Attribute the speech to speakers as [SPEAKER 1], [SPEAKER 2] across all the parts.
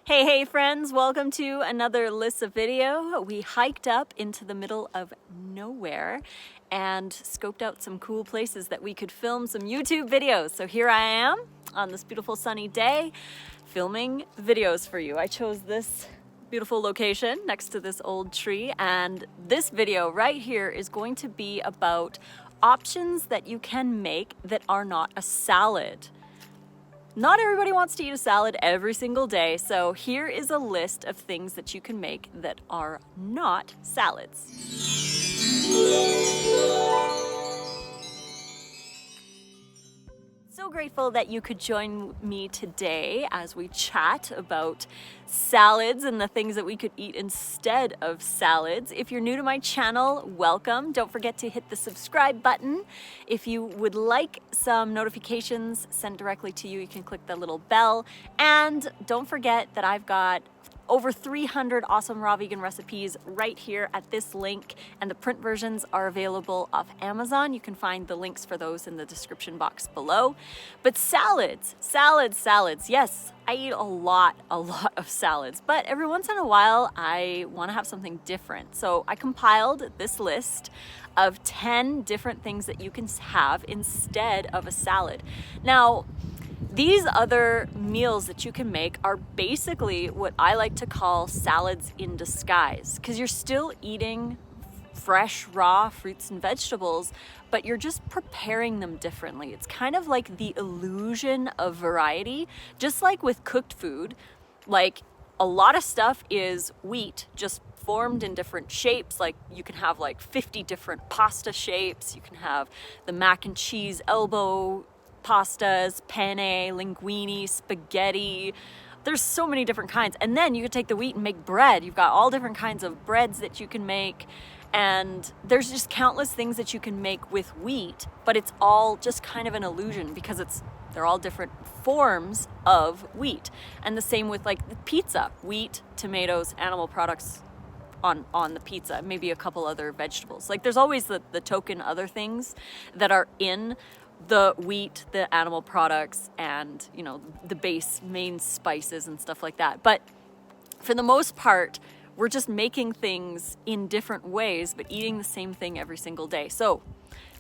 [SPEAKER 1] Hey friends, welcome to another Lissa video. We hiked up into the middle of nowhere and scoped out some cool places that we could film some YouTube videos. So here I am on this beautiful sunny day filming videos for you. I chose this beautiful location next to this old tree, and this video right here is going to be about options that you can make that are not a salad. Not everybody wants to eat a salad every single day, so here is a list of things that you can make that are not salads. So grateful that you could join me today as we chat about salads and the things that we could eat instead of salads. If you're new to my channel, welcome. Don't forget to hit the subscribe button. If you would like some notifications sent directly to you, you can click the little bell. And don't forget that I've got over 300 awesome raw vegan recipes right here at this link, and the print versions are available off Amazon. You can find the links for those in the description box below. But salads. Yes, I eat a lot of salads, but every once in a while I want to have something different. So I compiled this list of 10 different things that you can have instead of a salad. Now, these other meals that you can make are basically what I like to call salads in disguise, because you're still eating fresh, raw fruits and vegetables, but you're just preparing them differently. It's kind of like the illusion of variety. Just like with cooked food, like a lot of stuff is wheat, just formed in different shapes. Like you can have like 50 different pasta shapes. You can have the mac and cheese elbow pastas, penne, linguine, spaghetti. There's so many different kinds. And then you could take the wheat and make bread. You've got all different kinds of breads that you can make. And there's just countless things that you can make with wheat, but it's all just kind of an illusion because they're all different forms of wheat. And the same with like the pizza, wheat, tomatoes, animal products on the pizza, maybe a couple other vegetables. Like there's always the token other things that are in the wheat, the animal products, and the base main spices and stuff like that. But for the most part, we're just making things in different ways, but eating the same thing every single day. So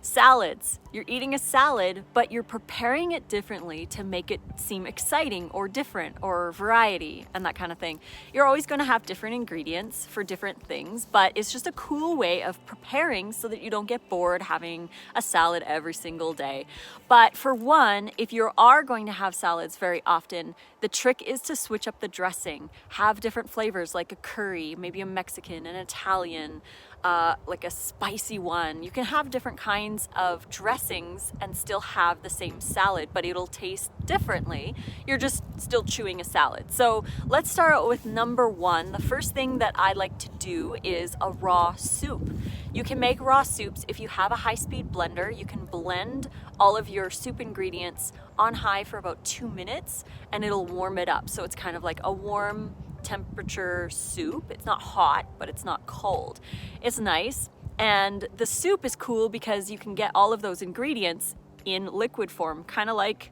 [SPEAKER 1] salads, you're eating a salad, but you're preparing it differently to make it seem exciting or different or variety and that kind of thing. You're always going to have different ingredients for different things, but it's just a cool way of preparing so that you don't get bored having a salad every single day. But for one, if you are going to have salads very often, the trick is to switch up the dressing. Have different flavors like a curry, maybe a Mexican, an Italian, like a spicy one. You can have different kinds of dressings and still have the same salad, but it'll taste differently. You're just still chewing a salad. So let's start out with number one. The first thing that I like to do is a raw soup. You can make raw soups if you have a high-speed blender. You can blend all of your soup ingredients on high for about 2 minutes and it'll warm it up. So it's kind of like a warm temperature soup. It's not hot, but it's not cold. It's nice. And the soup is cool because you can get all of those ingredients in liquid form, kind of like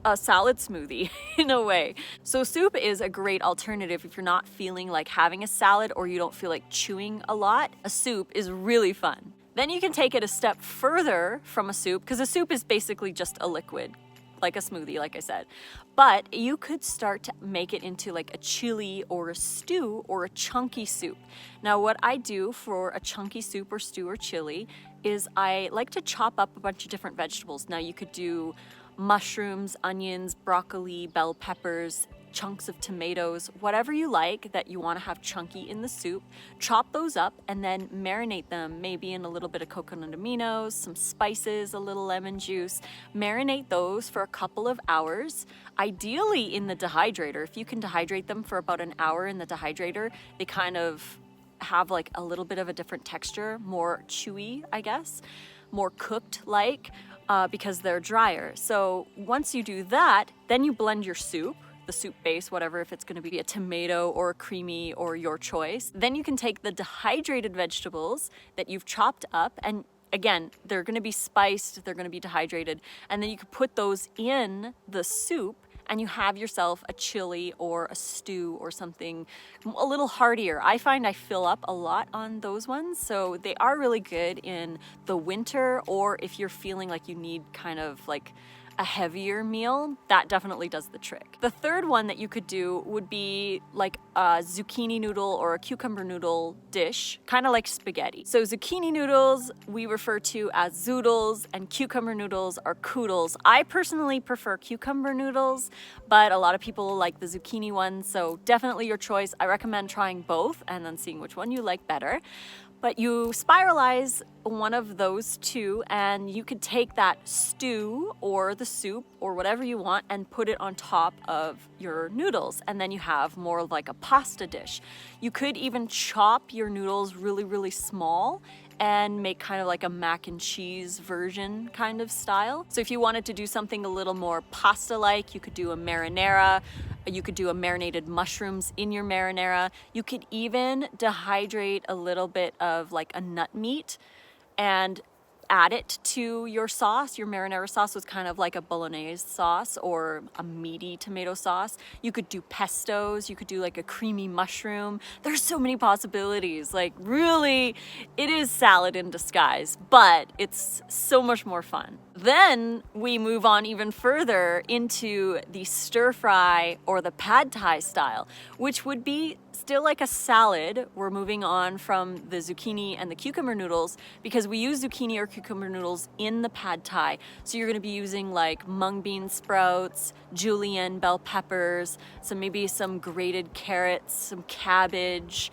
[SPEAKER 1] a salad smoothie in a way. So soup is a great alternative if you're not feeling like having a salad or you don't feel like chewing a lot. A soup is really fun. Then you can take it a step further from a soup, because a soup is basically just a liquid, like a smoothie, like I said. But you could start to make it into like a chili or a stew or a chunky soup. Now, what I do for a chunky soup or stew or chili is I like to chop up a bunch of different vegetables. Now, you could do mushrooms, onions, broccoli, bell peppers, chunks of tomatoes, whatever you like that you want to have chunky in the soup. Chop those up and then marinate them, maybe in a little bit of coconut aminos, some spices, a little lemon juice. Marinate those for a couple of hours, ideally in the dehydrator. If you can dehydrate them for about an hour in the dehydrator, they kind of have like a little bit of a different texture, more chewy, I guess, more cooked like, because they're drier. So once you do that, then you blend your soup, the soup base, whatever, if it's going to be a tomato or a creamy or your choice. Then you can take the dehydrated vegetables that you've chopped up, and again, they're going to be spiced, they're going to be dehydrated, and then you can put those in the soup and you have yourself a chili or a stew or something a little heartier. I find I fill up a lot on those ones, so they are really good in the winter, or if you're feeling like you need kind of like a heavier meal, that definitely does the trick. The third one that you could do would be like a zucchini noodle or a cucumber noodle dish, kind of like spaghetti. So zucchini noodles we refer to as zoodles, and cucumber noodles are koodles. I personally prefer cucumber noodles, but a lot of people like the zucchini ones, so definitely your choice. I recommend trying both and then seeing which one you like better. But you spiralize one of those two, and you could take that stew or the soup or whatever you want and put it on top of your noodles, and then you have more like a pasta dish. You could even chop your noodles really, really small and make kind of like a mac and cheese version kind of style. So if you wanted to do something a little more pasta-like, you could do a marinara. You could do a marinated mushrooms in your marinara. You could even dehydrate a little bit of like a nut meat and add it to your sauce. Your marinara sauce was kind of like a bolognese sauce or a meaty tomato sauce. You could do pestos. You could do like a creamy mushroom. There's so many possibilities. Like really, it is salad in disguise, but it's so much more fun. Then we move on even further into the stir fry or the pad thai style, which would be still like a salad. We're moving on from the zucchini and the cucumber noodles because we use zucchini or cucumber noodles in the pad thai. So you're going to be using like mung bean sprouts, julienne bell peppers, maybe some grated carrots, some cabbage,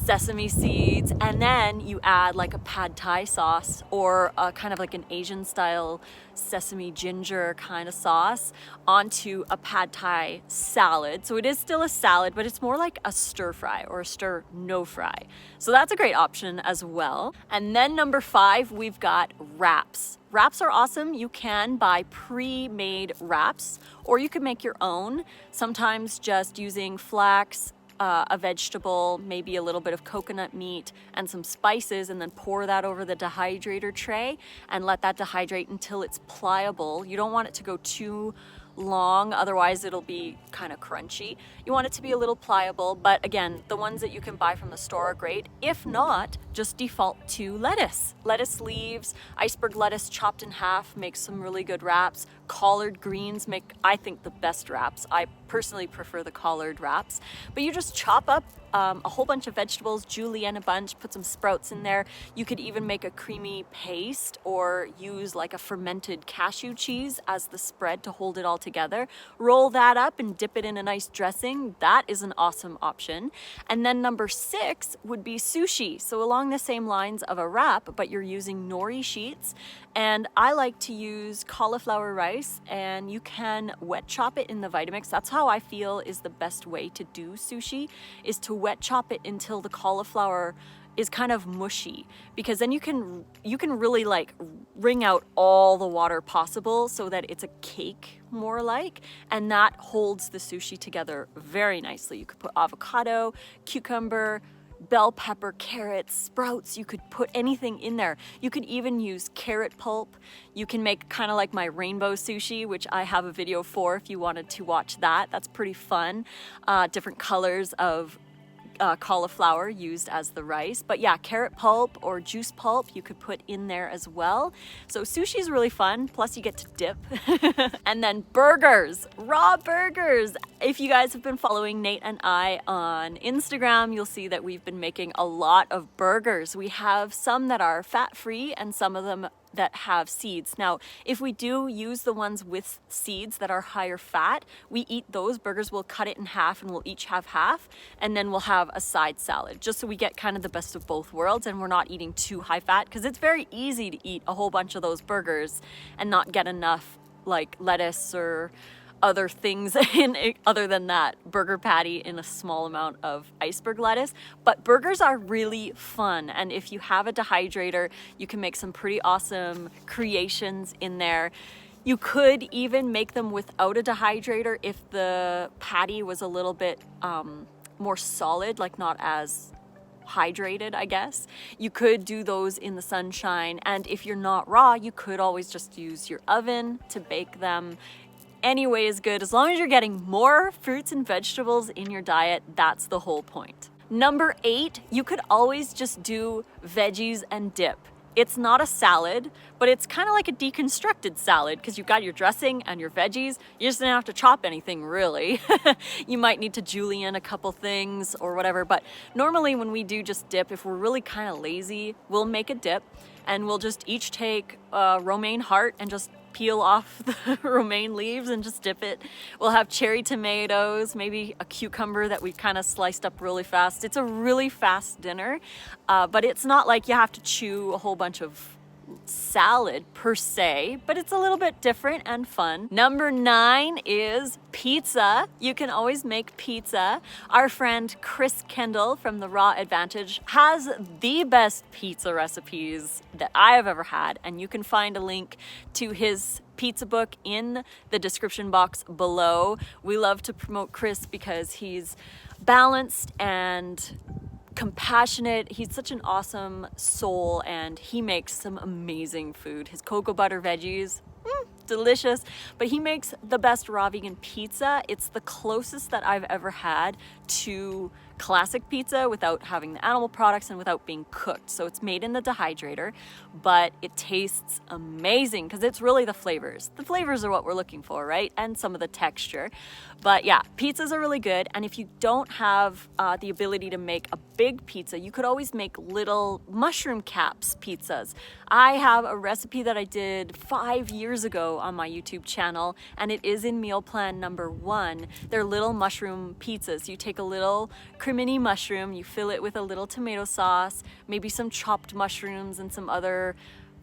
[SPEAKER 1] sesame seeds, and then you add like a pad thai sauce or a kind of like an Asian style sesame ginger kind of sauce onto a pad thai salad. So it is still a salad, but it's more like a stir fry or a stir no fry. So that's a great option as well. And then number 5, we've got wraps. Wraps are awesome. You can buy pre-made wraps, or you can make your own, sometimes just using flax, a vegetable, maybe a little bit of coconut meat and some spices, and then pour that over the dehydrator tray and let that dehydrate until it's pliable. You don't want it to go too long, otherwise it'll be kind of crunchy. You want it to be a little pliable, but again, the ones that you can buy from the store are great. If not, just default to lettuce. Lettuce leaves, iceberg lettuce chopped in half makes some really good wraps. Collard greens make, I think, the best wraps. I personally prefer the collard wraps. But you just chop up a whole bunch of vegetables, julienne a bunch, put some sprouts in there. You could even make a creamy paste or use like a fermented cashew cheese as the spread to hold it all together. Roll that up and dip it in a nice dressing. That is an awesome option. And then number 6 would be sushi. So along the same lines of a wrap, but you're using nori sheets. And I like to use cauliflower rice, and you can wet chop it in the Vitamix. That's how I feel is the best way to do sushi, is to wet chop it until the cauliflower is kind of mushy, because then you can really like wring out all the water possible so that it's a cake more like, and that holds the sushi together very nicely. You could put avocado, cucumber, bell pepper, carrots, sprouts. You could put anything in there. You could even use carrot pulp. You can make kind of like my rainbow sushi, which I have a video for if you wanted to watch that. That's pretty fun. Different colors of cauliflower used as the rice. But yeah, carrot pulp or juice pulp you could put in there as well. So sushi is really fun, plus you get to dip. And then burgers, raw burgers. If you guys have been following Nate and I on Instagram, you'll see that we've been making a lot of burgers. We have some that are fat-free and some of them that have seeds. Now, if we do use the ones with seeds that are higher fat, we eat those burgers. We'll cut it in half and we'll each have half, and then we'll have a side salad, just so we get kind of the best of both worlds and we're not eating too high fat, because it's very easy to eat a whole bunch of those burgers and not get enough like lettuce or other things in it, other than that burger patty in a small amount of iceberg lettuce. But burgers are really fun, and if you have a dehydrator, you can make some pretty awesome creations in there. You could even make them without a dehydrator if the patty was a little bit more solid, like not as hydrated, I guess. You could do those in the sunshine, and if you're not raw, you could always just use your oven to bake them. any way is good. As long as you're getting more fruits and vegetables in your diet, that's the whole point. Number 8, you could always just do veggies and dip. It's not a salad, but it's kind of like a deconstructed salad because you've got your dressing and your veggies. You just don't have to chop anything really. You might need to julienne a couple things or whatever, but normally when we do just dip, if we're really kind of lazy, we'll make a dip and we'll just each take a romaine heart and just peel off the romaine leaves and just dip it. We'll have cherry tomatoes, maybe a cucumber that we've kind of sliced up really fast. It's a really fast dinner, but it's not like you have to chew a whole bunch of salad per se, but it's a little bit different and fun. Number 9 is pizza. You can always make pizza. Our friend Chris Kendall from the Raw Advantage has the best pizza recipes that I have ever had, and you can find a link to his pizza book in the description box below. We love to promote Chris because he's balanced and compassionate. He's such an awesome soul and he makes some amazing food. His cocoa butter veggies, delicious, but he makes the best raw vegan pizza. It's the closest that I've ever had to classic pizza without having the animal products and without being cooked. So it's made in the dehydrator, but it tastes amazing because it's really the flavors. The flavors are what we're looking for, right? And some of the texture. But yeah, pizzas are really good. And if you don't have the ability to make a big pizza, you could always make little mushroom caps pizzas. I have a recipe that I did 5 years ago on my YouTube channel, and it is in meal plan number 1. They're little mushroom pizzas. You take a little cremini mushroom, you fill it with a little tomato sauce, maybe some chopped mushrooms and some other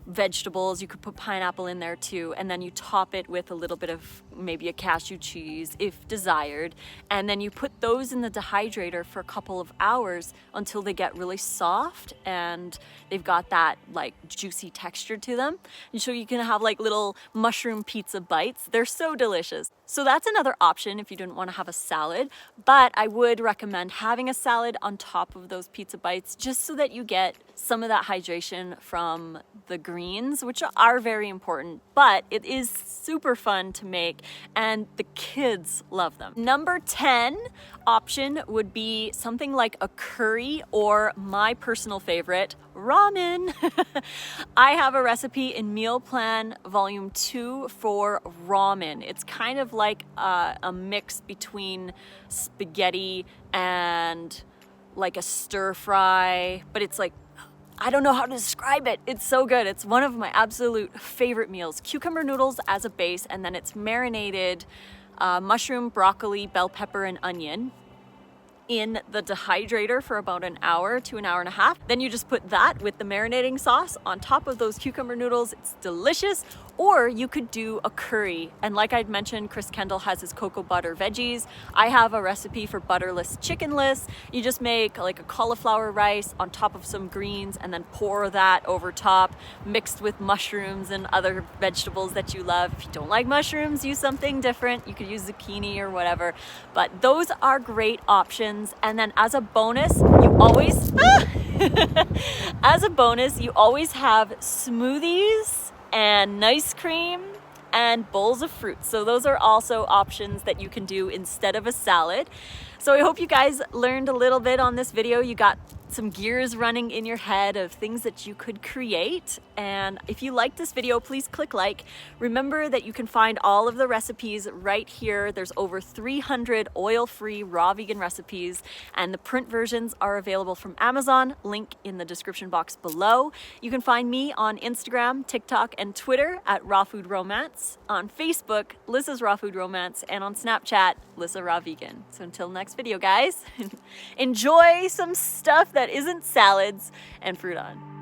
[SPEAKER 1] vegetables. You could put pineapple in there too, and then you top it with a little bit of maybe a cashew cheese if desired, and then you put those in the dehydrator for a couple of hours until they get really soft and they've got that like juicy texture to them, and so you can have like little mushroom pizza bites. They're so delicious. So that's another option if you didn't want to have a salad, but I would recommend having a salad on top of those pizza bites just so that you get some of that hydration from the greens, which are very important, but it is super fun to make and the kids love them. Number 10 option would be something like a curry or my personal favorite, ramen. I have a recipe in Meal Plan Volume 2 for ramen. It's kind of like a mix between spaghetti and like a stir fry, but it's like, I don't know how to describe it. It's so good. It's one of my absolute favorite meals. Cucumber noodles as a base, and then it's marinated mushroom, broccoli, bell pepper, and onion in the dehydrator for about an hour to an hour and a half. Then you just put that with the marinating sauce on top of those cucumber noodles. It's delicious. Or you could do a curry. And like I'd mentioned, Chris Kendall has his cocoa butter veggies. I have a recipe for butterless chickenless. You just make like a cauliflower rice on top of some greens and then pour that over top, mixed with mushrooms and other vegetables that you love. If you don't like mushrooms, use something different. You could use zucchini or whatever. But those are great options. And then as a bonus, you always, as a bonus, you always have smoothies and ice cream and bowls of fruit. So those are also options that you can do instead of a salad. So I hope you guys learned a little bit on this video. You got some gears running in your head of things that you could create. And if you like this video, please click like. Remember that you can find all of the recipes right here. There's over 300 oil-free raw vegan recipes, and the print versions are available from Amazon, link in the description box below. You can find me on Instagram, TikTok, and Twitter at Raw Food Romance, on Facebook, Lissa's Raw Food Romance, and on Snapchat, Lissa Raw Vegan. So until next video, guys, enjoy some stuff that isn't salads, and fruit on.